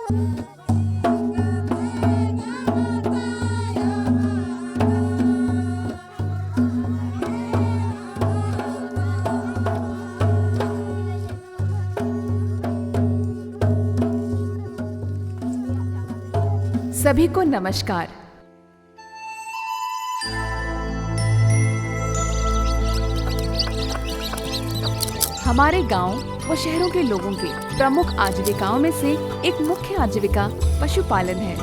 सभी को नमस्कार। हमारे गांव व शहरों के लोगों की प्रमुख आजीविकाओं में से एक मुख्य आजीविका पशुपालन है।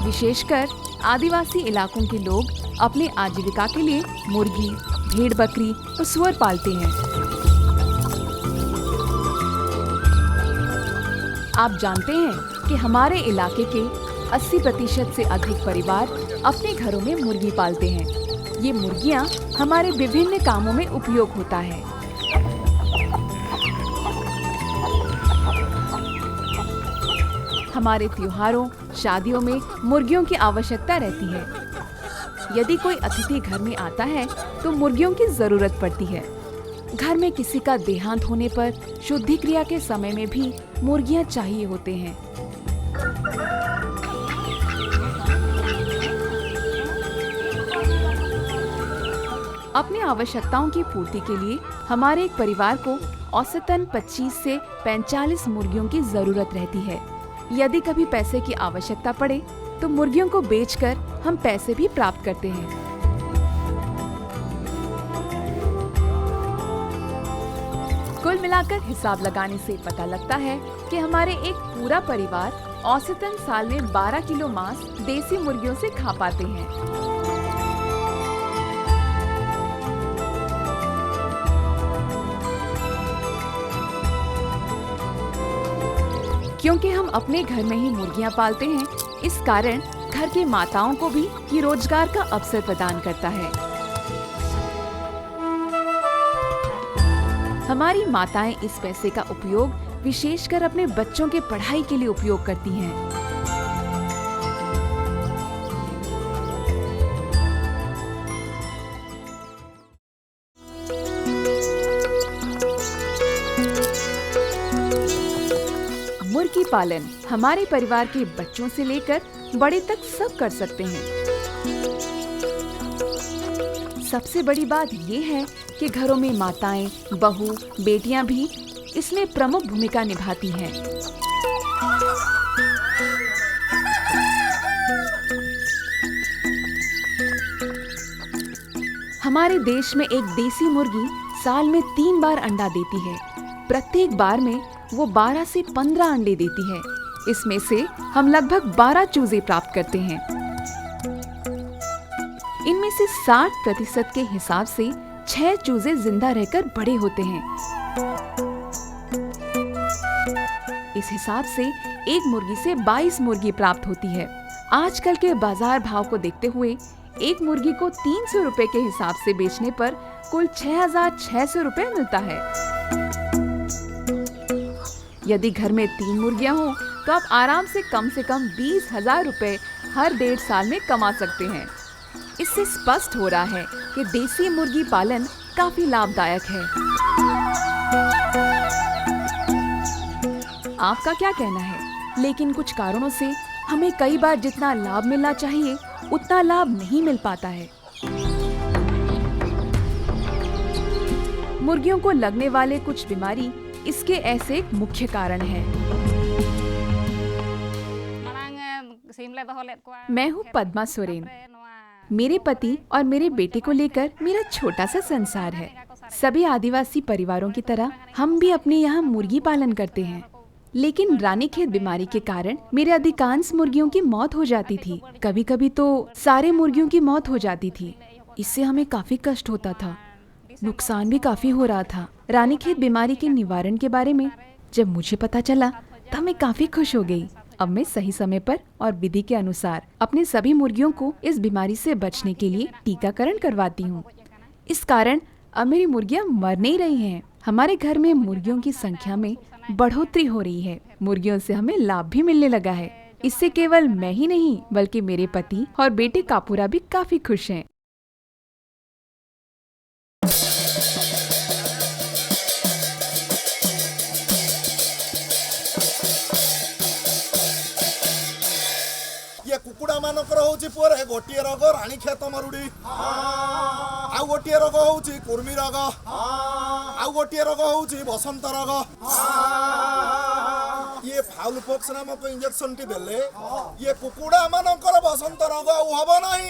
विशेषकर आदिवासी इलाकों के लोग अपनी आजीविका के लिए मुर्गी, भेड़ बकरी और सूअर पालते हैं। आप जानते हैं कि हमारे इलाके के 80% से अधिक परिवार अपने घरों में मुर्गी पालते हैं। ये मुर्गियां हमारे विभिन्न कामों में उपयोग होता है। हमारे त्योहारों, शादियों में मुर्गियों की आवश्यकता रहती है। यदि कोई अतिथि घर में आता है तो मुर्गियों की जरूरत पड़ती है। घर में किसी का देहांत होने पर शुद्धि क्रिया के समय में भी मुर्गियां चाहिए होते हैं। अपनी आवश्यकताओं की पूर्ति के लिए हमारे एक परिवार को औसतन 25 से 45 मुर्गियों की जरूरत रहती है। यदि कभी पैसे की आवश्यकता पड़े तो मुर्गियों को बेचकर हम पैसे भी प्राप्त करते हैं। कुल मिलाकर हिसाब लगाने से पता लगता है कि हमारे एक पूरा परिवार औसतन साल में 12 किलो मांस देसी मुर्गियों से खा पाते हैं। क्योंकि हम अपने घर में ही मुर्गियां पालते हैं, इस कारण घर की माताओं को भी ये रोजगार का अवसर प्रदान करता है। हमारी माताएं इस पैसे का उपयोग विशेषकर अपने बच्चों के पढ़ाई के लिए उपयोग करती हैं। मुर्गी पालन हमारे परिवार के बच्चों से लेकर बड़े तक सब कर सकते हैं। सबसे बड़ी बात ये है कि घरों में माताएं, बहू, बेटियां भी इसमें प्रमुख भूमिका निभाती हैं। हमारे देश में एक देसी मुर्गी साल में 3 बार अंडा देती है। प्रत्येक बार में वो 12 से 15 अंडे देती है। इसमें से हम लगभग 12 चूजे प्राप्त करते हैं। इनमें से 60% के हिसाब से 6 चूजे जिंदा रहकर बड़े होते हैं। इस हिसाब से एक मुर्गी से 22 मुर्गी प्राप्त होती है। आजकल के बाजार भाव को देखते हुए एक मुर्गी को 300 रुपए के हिसाब से बेचने पर कुल 6,600 रुपए मिलता है। यदि घर में 3 मुर्गियां हो तो आप आराम से कम 20,000 रुपए हर 1.5 साल में कमा सकते हैं। इससे स्पष्ट हो रहा है कि देसी मुर्गी पालन काफी लाभदायक है। आपका क्या कहना है? लेकिन कुछ कारणों से हमें कई बार जितना लाभ मिलना चाहिए उतना लाभ नहीं मिल पाता है। मुर्गियों को लगने वाले कुछ बीमारी इसके ऐसे एक मुख्य कारण है। मैं हूँ पद्मा सोरेन। मेरे पति और मेरे बेटे को लेकर मेरा छोटा सा संसार है। सभी आदिवासी परिवारों की तरह हम भी अपने यहाँ मुर्गी पालन करते हैं। लेकिन रानीखेत बीमारी के कारण मेरे अधिकांश मुर्गियों की मौत हो जाती थी। कभी कभी तो सारे मुर्गियों की मौत हो जाती थी। इससे हमें काफी कष्ट होता था, नुकसान भी काफी हो रहा था। रानीखेत बीमारी के निवारण के बारे में जब मुझे पता चला तब मैं काफी खुश हो गई। अब मैं सही समय पर और विधि के अनुसार अपने सभी मुर्गियों को इस बीमारी से बचने के लिए टीकाकरण करवाती हूँ। इस कारण अब मेरी मुर्गियाँ मर नहीं रही हैं। हमारे घर में मुर्गियों की संख्या में बढ़ोतरी हो रही है। मुर्गियों से हमें लाभ भी मिलने लगा है। इससे केवल मैं ही नहीं बल्कि मेरे पति और बेटे कापूरा भी काफी खुश हैं। मानकर होउची पुअरे गोटिए रोग रानीखेत मरुड़ी आउ गोटिए रोग होउची कुर्मी रोग आउ गोटिए रोग होउची बसंत रोग ये फाउल पॉक्स नामक इंजेक्शन टी देले ये कुकुड़ा मानकर बसंत रोग आउ हबो नाही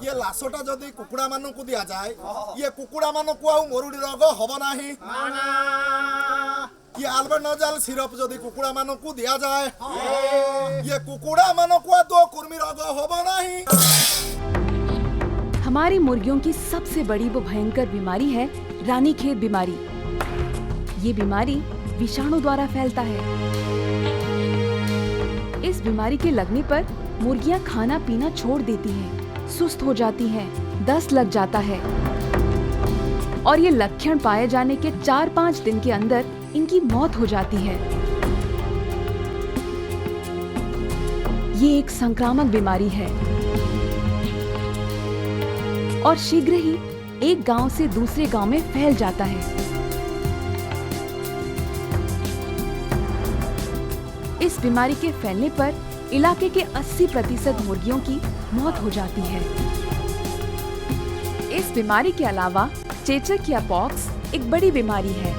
ये लाशटा जदि कुकुड़ा मानकु दिया जाए ये कुकुड़ा मानकु आउ मरुड़ी रोग हबो नाही ये अल्बेंडाजोल सिरप जदि कुकुड़ा मानकु दिया जाए ये कुकुड़ा मानकु तो कुर्मी रोग हबो नाही। हमारी मुर्गियों की सबसे बड़ी वो भयंकर बीमारी है रानीखेत बीमारी। ये बीमारी विषाणु द्वारा फैलता है। इस बीमारी के लगने पर मुर्गियां खाना पीना छोड़ देती हैं, सुस्त हो जाती हैं, दस्त लग जाता है और ये लक्षण पाए जाने के 4-5 दिन के अंदर इनकी मौत हो जाती है। ये एक संक्रामक बीमारी है और शीघ्र ही एक गांव से दूसरे गांव में फैल जाता है। इस बीमारी के फैलने पर इलाके के 80% मुर्गियों की मौत हो जाती है। इस बीमारी के अलावा चेचक या पॉक्स एक बड़ी बीमारी है।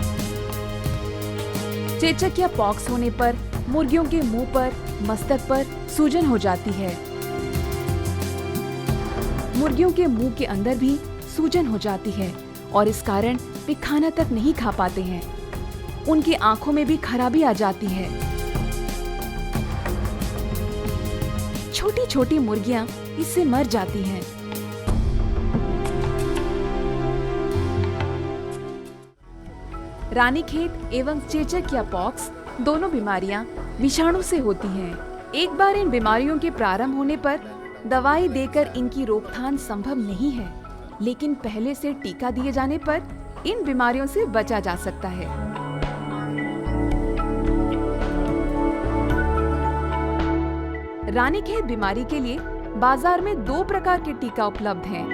चेचक या पॉक्स होने पर मुर्गियों के मुंह पर, मस्तक पर सूजन हो जाती है। मुर्गियों के मुंह के अंदर भी सूजन हो जाती है और इस कारण वे खाना तक नहीं खा पाते हैं। उनकी आंखों में भी खराबी आ जाती है। छोटी छोटी मुर्गियां इससे मर जाती हैं। रानीखेत एवं चेचक या पॉक्स दोनों बीमारियां विषाणु से होती हैं। एक बार इन बीमारियों के प्रारंभ होने पर दवाई देकर इनकी रोकथाम संभव नहीं है, लेकिन पहले से टीका दिए जाने पर इन बीमारियों से बचा जा सकता है। रानीखेत बीमारी के लिए बाजार में 2 प्रकार के टीका उपलब्ध हैं।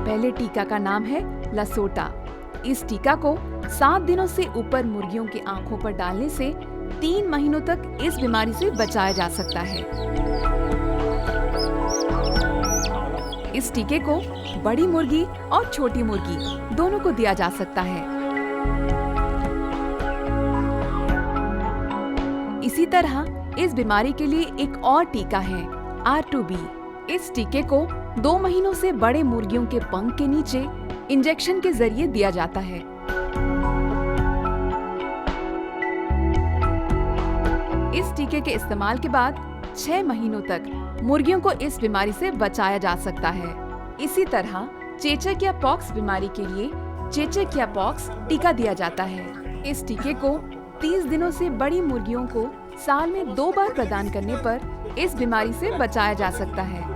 पहले टीका का नाम है लसोटा। इस टीका को 7 दिनों से ऊपर मुर्गियों की आंखों पर डालने से 3 महीनों तक इस बीमारी से बचाया जा सकता है। इस टीके को बड़ी मुर्गी और छोटी मुर्गी दोनों को दिया जा सकता है। इसी तरह इस बीमारी के लिए एक और टीका है R2B। इस टीके को 2 महीनों से बड़े मुर्गियों के पंख के नीचे इंजेक्शन के जरिए दिया जाता है। इस टीके के इस्तेमाल के बाद 6 महीनों तक मुर्गियों को इस बीमारी से बचाया जा सकता है। इसी तरह चेचक या पॉक्स बीमारी के लिए चेचक या पॉक्स टीका दिया जाता है। इस टीके को 30 दिनों से बड़ी मुर्गियों को साल में 2 बार प्रदान करने पर इस बीमारी से बचाया जा सकता है।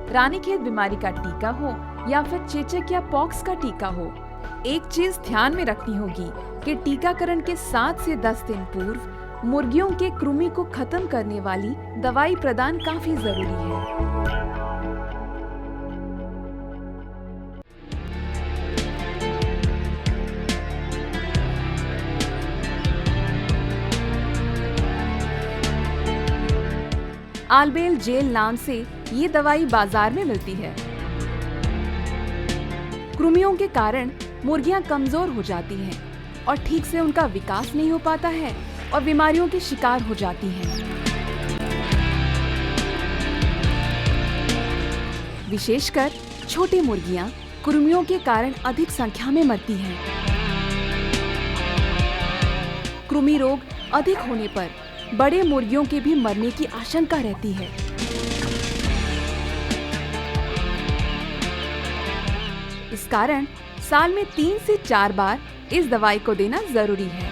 रानीखेत बीमारी का टीका हो या फिर चेचक या पॉक्स का टीका हो, एक चीज ध्यान में रखनी होगी कि टीकाकरण के 7 से 10 दिन पूर्व मुर्गियों के कृमि को खत्म करने वाली दवाई प्रदान काफी जरूरी है। आलबेल जेल नाम से ये दवाई बाजार में मिलती है। कृमियों के कारण मुर्गियां कमजोर हो जाती हैं और ठीक से उनका विकास नहीं हो पाता है और बीमारियों के शिकार हो जाती हैं। विशेषकर छोटी मुर्गियां कृमियों के कारण अधिक संख्या में मरती हैं। कृमि रोग अधिक होने पर बड़े मुर्गियों के भी मरने की आशंका रहती है। इस कारण साल में 3 से 4 बार इस दवाई को देना जरूरी है।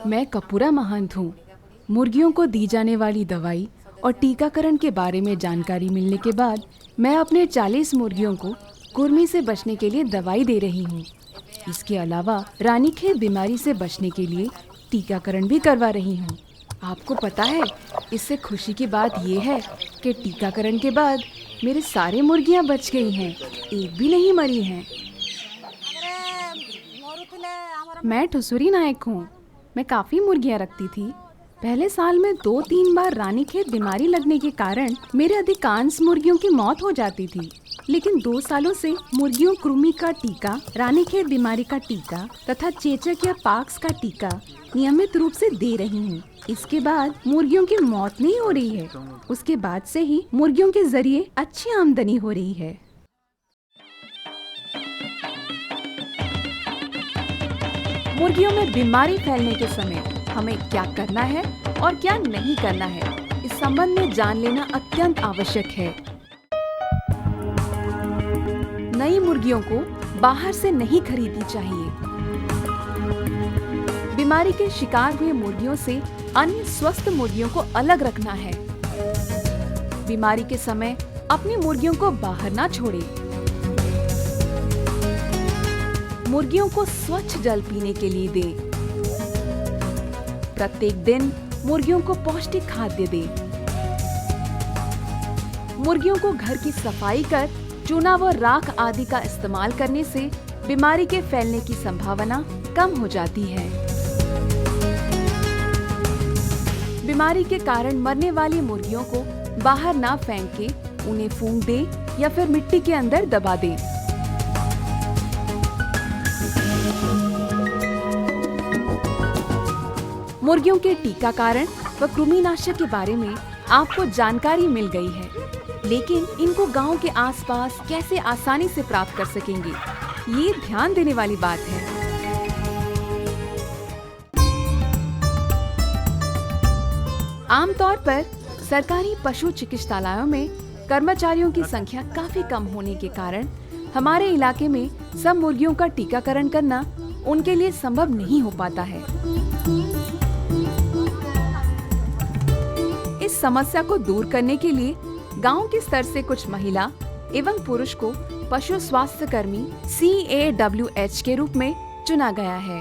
मैं कपूरा महंत हूँ। मुर्गियों को दी जाने वाली दवाई और टीकाकरण के बारे में जानकारी मिलने के बाद मैं अपने 40 मुर्गियों को कृमि से बचने के लिए दवाई दे रही हूँ। इसके अलावा रानीखेत बीमारी से बचने के लिए टीकाकरण भी करवा रही हूँ। आपको पता है, इससे खुशी की बात ये है कि टीकाकरण के बाद मेरे सारे मुर्गियाँ बच गई हैं, एक भी नहीं मरी हैं। मैं ठुसुरी नायक हूँ। मैं काफी मुर्गियाँ रखती थी। पहले साल में 2-3 बार रानीखेत बीमारी लगने के कारण मेरे अधिकांश मुर्गियों की मौत हो जाती थी। लेकिन 2 सालों से मुर्गियों कृमि का टीका, रानीखेत बीमारी का टीका तथा चेचक या पाक्स का टीका नियमित रूप से दे रही हूँ। इसके बाद मुर्गियों की मौत नहीं हो रही है। उसके बाद से ही मुर्गियों के जरिए अच्छी आमदनी हो रही है। मुर्गियों में बीमारी फैलने के समय हमें क्या करना है और क्या नहीं करना है, इस संबंध में जान लेना अत्यंत आवश्यक है। नई मुर्गियों को बाहर से नहीं खरीदनी चाहिए। बीमारी के शिकार हुए मुर्गियों से अन्य स्वस्थ मुर्गियों को अलग रखना है। बीमारी के समय अपनी मुर्गियों को बाहर ना छोड़ें। मुर्गियों को स्वच्छ जल पीने के लिए दें। प्रत्येक दिन मुर्गियों को पौष्टिक खाद्य दें। मुर्गियों को घर की सफाई कर चूना व राख आदि का इस्तेमाल करने से बीमारी के फैलने की संभावना कम हो जाती है। बीमारी के कारण मरने वाली मुर्गियों को बाहर ना फेंक के उन्हें फूंक दें या फिर मिट्टी के अंदर दबा दें। मुर्गियों के टीकाकरण व कृमिनाशक के बारे में आपको जानकारी मिल गई है, लेकिन इनको गांव के आसपास कैसे आसानी से प्राप्त कर सकेंगे, ये ध्यान देने वाली बात है। आमतौर पर सरकारी पशु चिकित्सालयों में कर्मचारियों की संख्या काफी कम होने के कारण हमारे इलाके में सब मुर्गियों का टीकाकरण करना उनके लिए संभव नहीं हो पाता है। इस समस्या को दूर करने के लिए गांव के स्तर से कुछ महिला एवं पुरुष को पशु स्वास्थ्य कर्मी CAWH के रूप में चुना गया है।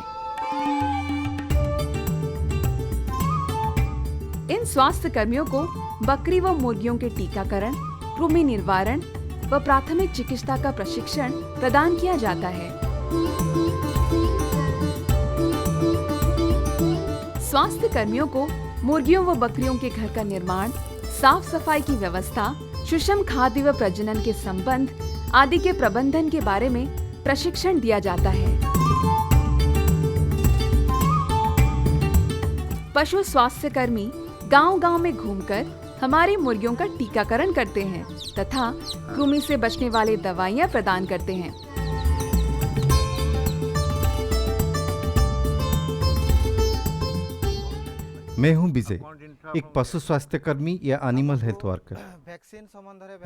इन स्वास्थ्य कर्मियों को बकरी व मुर्गियों के टीकाकरण, कृमि निवारण व प्राथमिक चिकित्सा का प्रशिक्षण प्रदान किया जाता है। स्वास्थ्य कर्मियों को मुर्गियों व बकरियों के घर का निर्माण, साफ सफाई की व्यवस्था, सुषम खाद्य व प्रजनन के संबंध आदि के प्रबंधन के बारे में प्रशिक्षण दिया जाता है। पशु स्वास्थ्य कर्मी गांव-गांव में घूमकर हमारी मुर्गियों का टीकाकरण करते हैं तथा कृमि से बचने वाले दवाइयां प्रदान करते हैं। मैं हूं विजय, एक पशु स्वास्थ्य कर्मी या एनिमल हेल्थ वर्कर।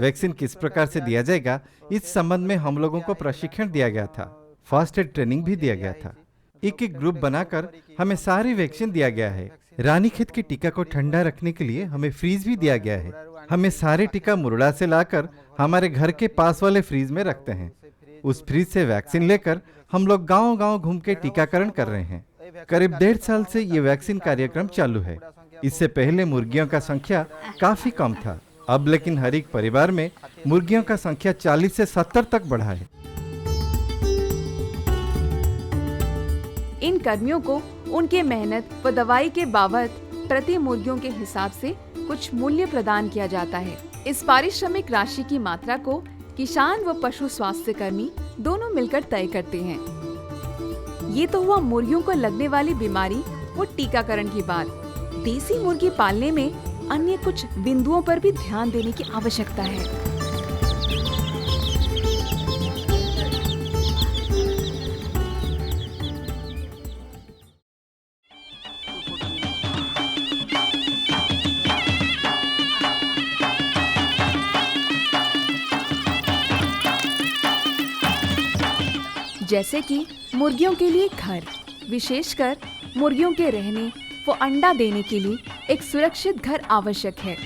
वैक्सीन किस प्रकार से दिया जाएगा, इस संबंध में हम लोगों को प्रशिक्षण दिया गया था। फर्स्ट एड ट्रेनिंग भी दिया गया था। एक एक ग्रुप बनाकर हमें सारी वैक्सीन दिया गया है। रानीखेत के टीका को ठंडा रखने के लिए हमें फ्रीज भी दिया गया है। हमें सारे टीका मुरड़ा से लाकर हमारे घर के पास वाले फ्रीज में रखते हैं। उस फ्रीज से वैक्सीन लेकर हम लोग गांव-गांव घूम के टीकाकरण कर रहे हैं। करीब 1.5 साल से ये वैक्सीन कार्यक्रम चालू है। इससे पहले मुर्गियों का संख्या काफी कम था, अब लेकिन हर एक परिवार में मुर्गियों का संख्या 40 से 70 तक बढ़ा है। इन कर्मियों को उनके मेहनत व दवाई के बाबत प्रति मुर्गियों के हिसाब से कुछ मूल्य प्रदान किया जाता है। इस पारिश्रमिक राशि की मात्रा को किसान व पशु स्वास्थ्य कर्मी दोनों मिलकर तय करते हैं। ये तो हुआ मुर्गियों को लगने वाली बीमारी व टीकाकरण की बात। देसी मुर्गी पालने में अन्य कुछ बिंदुओं पर भी ध्यान देने की आवश्यकता है। जैसे कि मुर्गियों के लिए घर, विशेषकर मुर्गियों के रहने व अंडा देने के लिए एक सुरक्षित घर आवश्यक है।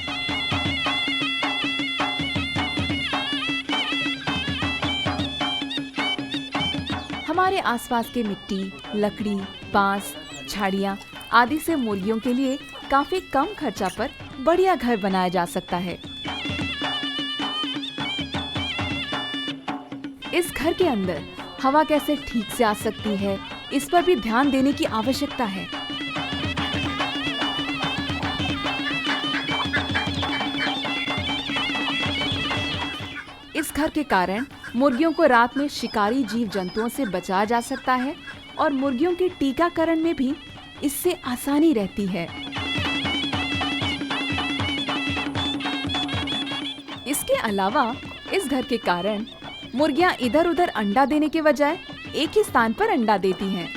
हमारे आसपास के मिट्टी, लकड़ी, बांस, झाड़ियाँ आदि से मुर्गियों के लिए काफी कम खर्चा पर बढ़िया घर बनाया जा सकता है। इस घर के अंदर हवा कैसे ठीक से आ सकती है, इस पर भी ध्यान देने की आवश्यकता है। इस घर के कारण मुर्गियों को रात में शिकारी जीव जंतुओं से बचाया जा सकता है और मुर्गियों के टीकाकरण में भी इससे आसानी रहती है। इसके अलावा इस घर के कारण मुर्गियां इधर उधर अंडा देने के बजाय एक ही स्थान पर अंडा देती हैं।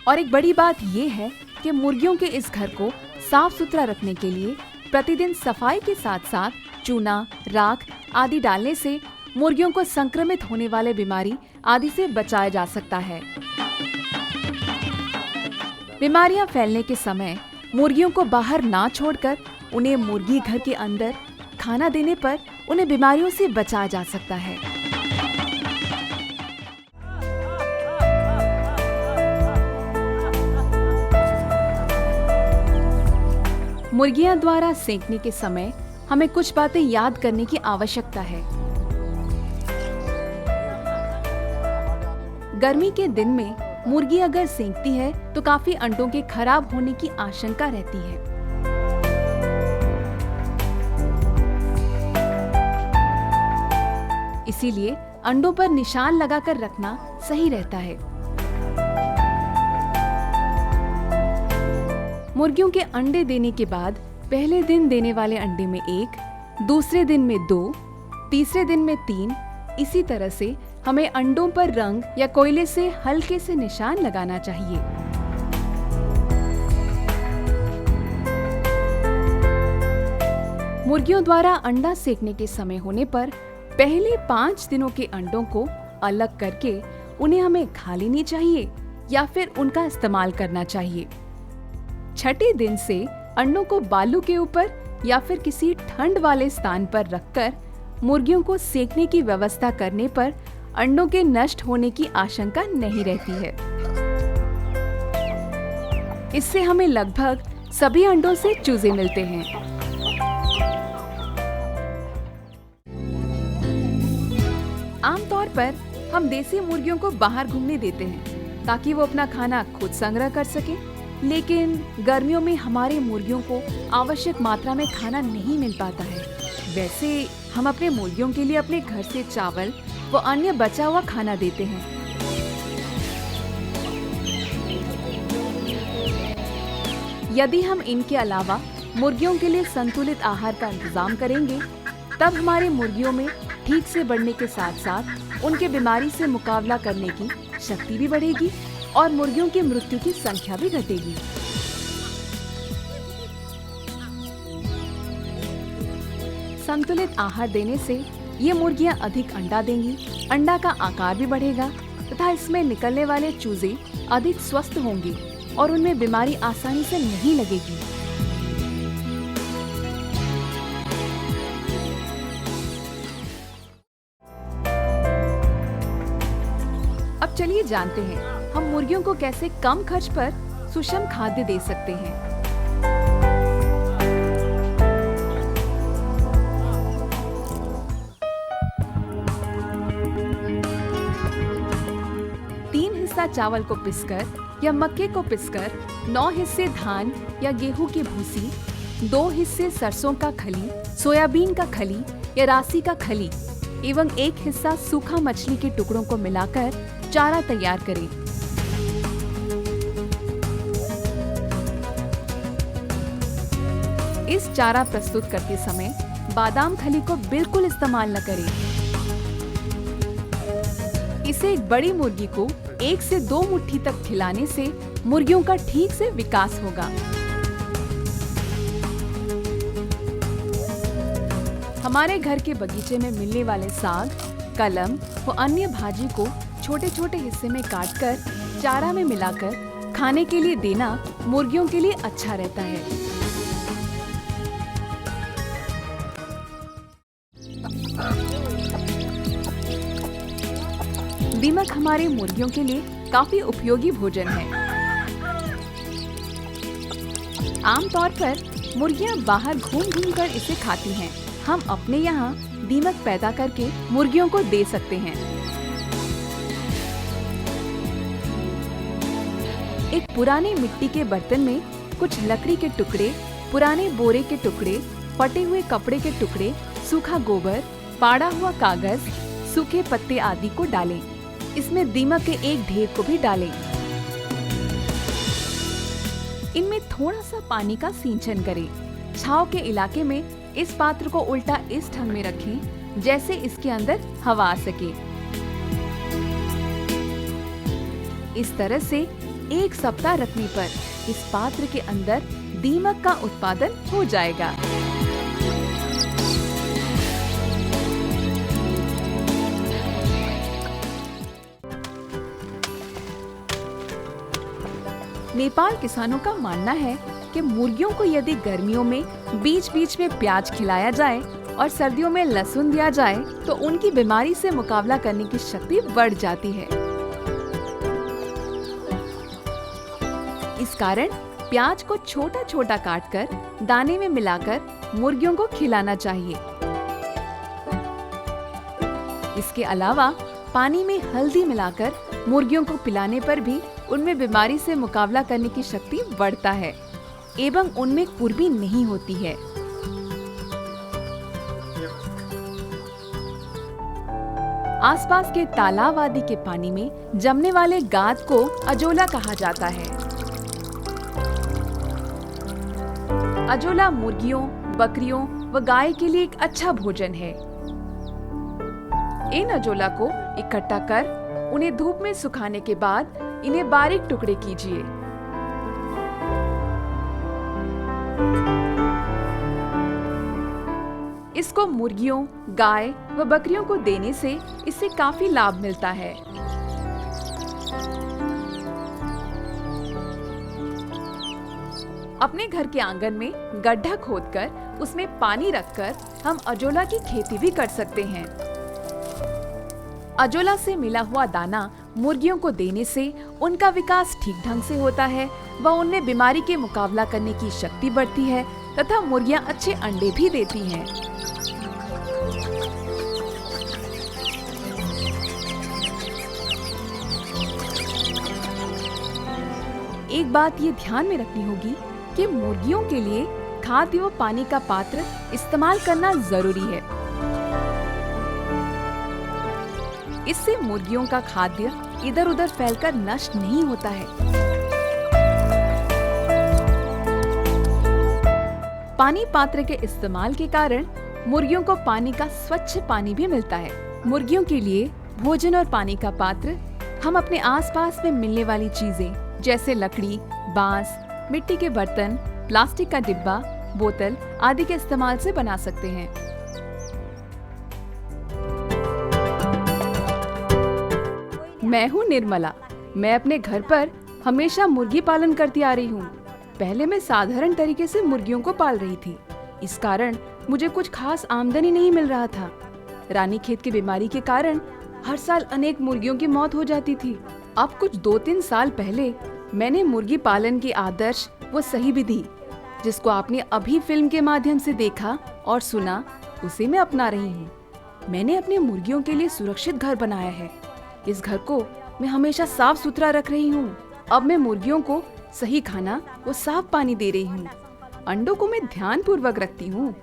और एक बड़ी बात ये है कि मुर्गियों के इस घर को साफ सुथरा रखने के लिए प्रतिदिन सफाई के साथ साथ चूना, राख आदि डालने से मुर्गियों को संक्रमित होने वाले बीमारी आदि से बचाया जा सकता है। बीमारियां फैलने के समय मुर्गियों को बाहर ना छोड़कर उन्हें मुर्गी घर के अंदर खाना देने पर उन्हें बीमारियों से बचाया जा सकता है। मुर्गियां द्वारा सेंकने के समय हमें कुछ बातें याद करने की आवश्यकता है। गर्मी के दिन में मुर्गी अगर सेंकती है तो काफी अंडों के खराब होने की आशंका रहती है। इसीलिए अंडों पर निशान लगाकर रखना सही रहता है। मुर्गियों के अंडे देने के बाद पहले दिन देने वाले अंडे में 1, दूसरे दिन में 2, तीसरे दिन में 3, इसी तरह से हमें अंडों पर रंग या कोयले से हल्के से निशान लगाना चाहिए। मुर्गियों द्वारा अंडा सेकने के समय होने पर पहले 5 दिनों के अंडों को अलग करके उन्हें हमें खा लेनी चाहिए या फिर उनका इस्तेमाल करना चाहिए। छठे दिन से अंडों को बालू के ऊपर या फिर किसी ठंड वाले स्थान पर रखकर मुर्गियों को सेकने की व्यवस्था करने पर अंडों के नष्ट होने की आशंका नहीं रहती है। इससे हमें लगभग सभी अंडों से चूजे मिलते हैं। आमतौर पर हम देसी मुर्गियों को बाहर घूमने देते हैं ताकि वो अपना खाना खुद संग्रह कर सके, लेकिन गर्मियों में हमारे मुर्गियों को आवश्यक मात्रा में खाना नहीं मिल पाता है। वैसे हम अपने मुर्गियों के लिए अपने घर से चावल व अन्य बचा हुआ खाना देते हैं। यदि हम इनके अलावा मुर्गियों के लिए संतुलित आहार का इंतजाम करेंगे, तब हमारे मुर्गियों में ठीक से बढ़ने के साथ साथ उनके बीमारी से मुकाबला करने की शक्ति भी बढ़ेगी और मुर्गियों की मृत्यु की संख्या भी घटेगी। संतुलित आहार देने से ये मुर्गियां अधिक अंडा देंगी, अंडा का आकार भी बढ़ेगा तथा इसमें निकलने वाले चूजे अधिक स्वस्थ होंगे और उनमें बीमारी आसानी से नहीं लगेगी। अब चलिए जानते हैं हम मुर्गियों को कैसे कम खर्च पर सुषम खाद्य दे सकते हैं। चावल को पिसकर या मक्के को पिसकर 9 हिस्से धान या गेहूं की भूसी, 2 हिस्से सरसों का खली, सोयाबीन का खली या रासी का खली एवं 1 हिस्सा सूखा मछली के टुकड़ों को मिलाकर चारा तैयार करें। इस चारा प्रस्तुत करते समय बादाम खली को बिल्कुल इस्तेमाल न करें। इसे एक बड़ी मुर्गी को 1 से 2 मुट्ठी तक खिलाने से मुर्गियों का ठीक से विकास होगा। हमारे घर के बगीचे में मिलने वाले साग, कलम व अन्य भाजी को छोटे छोटे हिस्से में काटकर चारा में मिलाकर खाने के लिए देना मुर्गियों के लिए अच्छा रहता है। दीमक हमारे मुर्गियों के लिए काफी उपयोगी भोजन है। आमतौर पर मुर्गियां बाहर घूम घूम कर इसे खाती हैं। हम अपने यहाँ दीमक पैदा करके मुर्गियों को दे सकते हैं। एक पुराने मिट्टी के बर्तन में कुछ लकड़ी के टुकड़े, पुराने बोरे के टुकड़े, फटे हुए कपड़े के टुकड़े, सूखा गोबर, फाड़ा हुआ कागज, सूखे पत्ते आदि को डालें। इसमें दीमक के एक ढेर को भी डालें। इनमें थोड़ा सा पानी का सिंचन करें। छांव के इलाके में इस पात्र को उल्टा इस ढंग में रखें जैसे इसके अंदर हवा आ सके। इस तरह से 1 सप्ताह रखने पर इस पात्र के अंदर दीमक का उत्पादन हो जाएगा। नेपाल किसानों का मानना है कि मुर्गियों को यदि गर्मियों में बीच बीच में प्याज खिलाया जाए और सर्दियों में लहसुन दिया जाए तो उनकी बीमारी से मुकाबला करने की शक्ति बढ़ जाती है। इस कारण प्याज को छोटा छोटा काटकर दाने में मिलाकर मुर्गियों को खिलाना चाहिए। इसके अलावा पानी में हल्दी मिलाकर मुर्गियों को पिलाने पर भी उनमें बीमारी से मुकाबला करने की शक्ति बढ़ता है एवं उनमें कुर्मी नहीं होती है। आसपास के तालाब आदि के पानी में जमने वाले गाद को अजोला कहा जाता है। अजोला मुर्गियों, बकरियों व गाय के लिए एक अच्छा भोजन है। इन अजोला को इकट्ठा कर उन्हें धूप में सुखाने के बाद इन्हें बारीक टुकड़े कीजिए। इसको मुर्गियों, गाय व बकरियों को देने से इससे काफी लाभ मिलता है। अपने घर के आंगन में गड्ढा खोदकर उसमें पानी रखकर हम अजोला की खेती भी कर सकते हैं। अजोला से मिला हुआ दाना मुर्गियों को देने से उनका विकास ठीक ढंग से होता है व उनमें बीमारी के मुकाबला करने की शक्ति बढ़ती है तथा मुर्गियां अच्छे अंडे भी देती हैं। एक बात ये ध्यान में रखनी होगी कि मुर्गियों के लिए खाद्य व पानी का पात्र इस्तेमाल करना जरूरी है। इससे मुर्गियों का खाद्य इधर उधर फैलकर नष्ट नहीं होता है। पानी पात्र के इस्तेमाल के कारण मुर्गियों को पानी का स्वच्छ पानी भी मिलता है। मुर्गियों के लिए भोजन और पानी का पात्र हम अपने आसपास में मिलने वाली चीजें जैसे लकड़ी, बांस, मिट्टी के बर्तन, प्लास्टिक का डिब्बा, बोतल आदि के इस्तेमाल से बना सकते हैं। मैं हूँ निर्मला। मैं अपने घर पर हमेशा मुर्गी पालन करती आ रही हूँ। पहले मैं साधारण तरीके से मुर्गियों को पाल रही थी। इस कारण मुझे कुछ खास आमदनी नहीं मिल रहा था। रानीखेत की बीमारी के कारण हर साल अनेक मुर्गियों की मौत हो जाती थी। अब कुछ 2-3 साल पहले मैंने मुर्गी पालन की आदर्श वो सही विधि, जिसको आपने अभी फिल्म के माध्यम से देखा और सुना, उसे मैं अपना रही हूँ। मैंने अपने मुर्गियों के लिए सुरक्षित घर बनाया है। इस घर को मैं हमेशा साफ सुथरा रख रही हूँ। अब मैं मुर्गियों को सही खाना और साफ पानी दे रही हूँ। अंडों को मैं ध्यान पूर्वक रखती हूँ।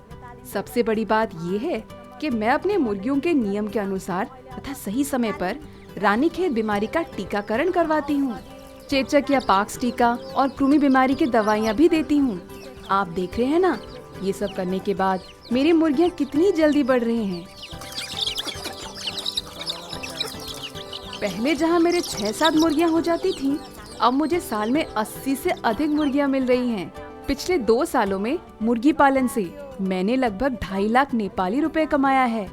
सबसे बड़ी बात ये है कि मैं अपने मुर्गियों के नियम के अनुसार तथा सही समय पर रानीखेत बीमारी का टीकाकरण करवाती हूँ। चेचक या पॉक्स टीका और कृमि बीमारी की दवाइयाँ भी देती हूँ। आप देख रहे हैं ना, ये सब करने के बाद मेरी मुर्गियाँ कितनी जल्दी बढ़ रही हैं। पहले जहाँ मेरे 6-7 मुर्गियाँ हो जाती थीं, अब मुझे साल में 80 से अधिक मुर्गियाँ मिल रही हैं। पिछले 2 सालों में मुर्गी पालन से मैंने लगभग 2.5 लाख नेपाली रुपए कमाया है।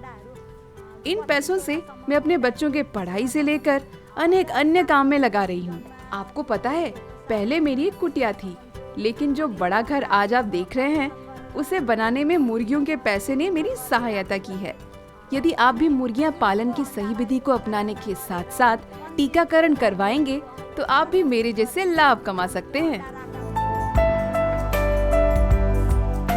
इन पैसों से मैं अपने बच्चों के पढ़ाई से लेकर अनेक अन्य काम में लगा रही हूँ। आपको पता है, पहले मेरी एक कुटिया थी, लेकिन जो बड़ा घर आज आप देख रहे हैं, उसे बनाने में मुर्गियों के पैसे ने मेरी सहायता की है। यदि आप भी मुर्गियां पालन की सही विधि को अपनाने के साथ साथ टीकाकरण करवाएंगे तो आप भी मेरे जैसे लाभ कमा सकते हैं।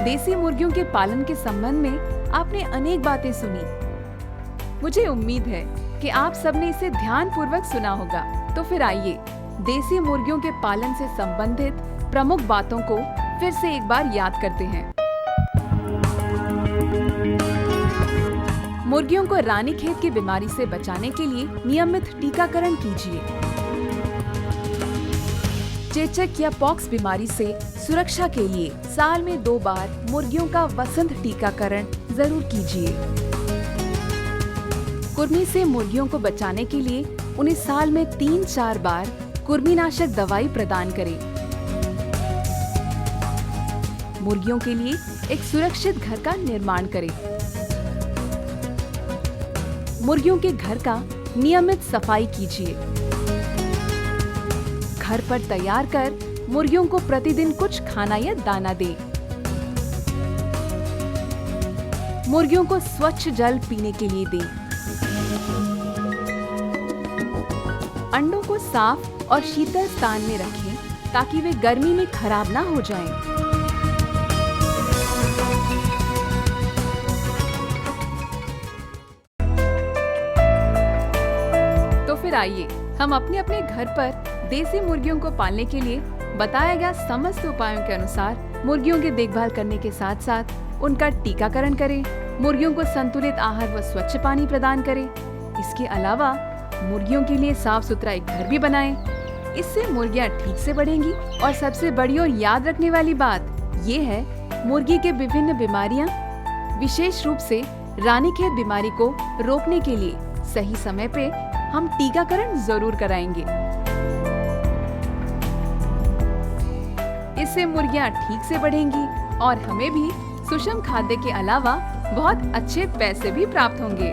देसी मुर्गियों के पालन के संबंध में आपने अनेक बातें सुनी। मुझे उम्मीद है कि आप सबने इसे ध्यानपूर्वक सुना होगा। तो फिर आइए देसी मुर्गियों के पालन से संबंधित प्रमुख बातों को फिर से एक बार याद करते हैं। मुर्गियों को रानीखेत की बीमारी से बचाने के लिए नियमित टीकाकरण कीजिए। चेचक या पॉक्स बीमारी से सुरक्षा के लिए साल में 2 बार मुर्गियों का वसंत टीकाकरण जरूर कीजिए। कुर्मी से मुर्गियों को बचाने के लिए उन्हें साल में 3-4 बार कुर्मीनाशक दवाई प्रदान करें। मुर्गियों के लिए एक सुरक्षित घर का निर्माण करें। मुर्गियों के घर का नियमित सफाई कीजिए। घर पर तैयार कर मुर्गियों को प्रतिदिन कुछ खाना या दाना दें। मुर्गियों को स्वच्छ जल पीने के लिए दें। अंडों को साफ और शीतल स्थान में रखें ताकि वे गर्मी में खराब ना हो जाएं। तो फिर आइए हम अपने अपने घर पर देसी मुर्गियों को पालने के लिए बताया गया समस्त उपायों के अनुसार मुर्गियों की देखभाल करने के साथ साथ उनका टीकाकरण करें। मुर्गियों को संतुलित आहार व स्वच्छ पानी प्रदान करें। इसके अलावा मुर्गियों के लिए साफ सुथरा एक घर भी बनाएं। इससे मुर्गियां ठीक से बढ़ेंगी। और सबसे बड़ी और याद रखने वाली बात ये है, मुर्गी के विभिन्न बीमारियां, विशेष रूप से रानीखेत बीमारी को रोकने के लिए सही समय पे हम टीकाकरण जरूर कराएंगे। इससे मुर्गियां ठीक से बढ़ेंगी और हमें भी सुषम खाद्य के अलावा बहुत अच्छे पैसे भी प्राप्त होंगे।